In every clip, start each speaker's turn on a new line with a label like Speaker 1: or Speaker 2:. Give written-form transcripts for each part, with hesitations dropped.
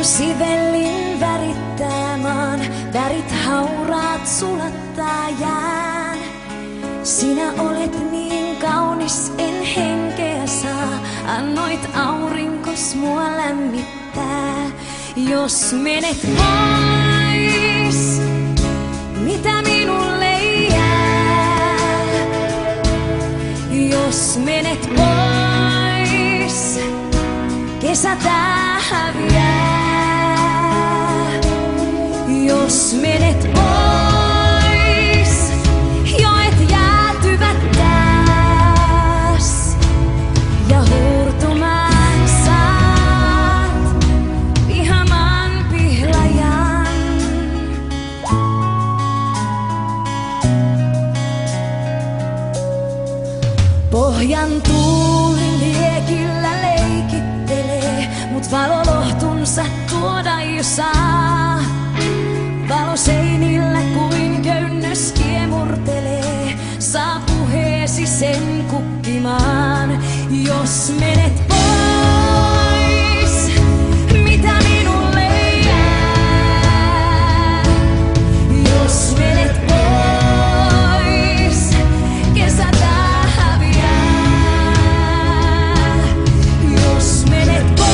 Speaker 1: Sivellin värittää maan, värit hauraat sulattaa jään. Sinä olet niin kaunis, en henkeä saa, annoit aurinkos mua lämmittää. Jos menet pois, mitä minulle jää? Jos menet pois, kesä tää häviää. Jos menet pois, joet jäätyvät taas ja huurtumaan saat vihamaan pihlajan. Pohjan tuuli liekillä leikittelee, mut valolohtunsa tuoda jo saa. Valo seinillä kuin köynnös kiemurtelee, saa puheesi sen kukkimaan. Jos menet pois, mitä minulle jää? Jos menet pois, kesä tää häviää. Jos menet pois,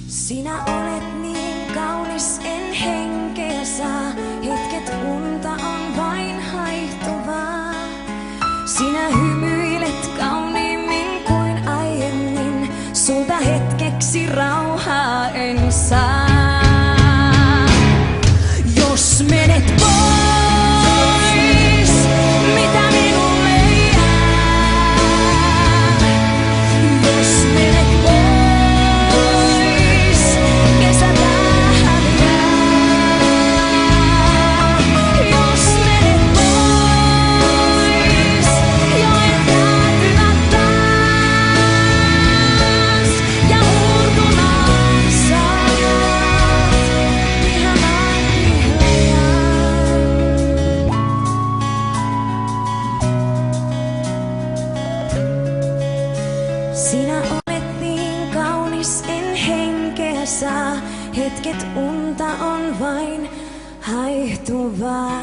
Speaker 1: sinä olet niin kaunis, en henkeä saa. Hetket unta on vain haihtuvaa. Sinä hymyilet kauniimmin kuin aiemmin. Sulta hetkeksi rauhaa en saa. Jos menet pois, mitä minulle jää? Jos menet sinä olet niin kaunis, en henkeä saa. Hetket unta on vain haihtuvaa.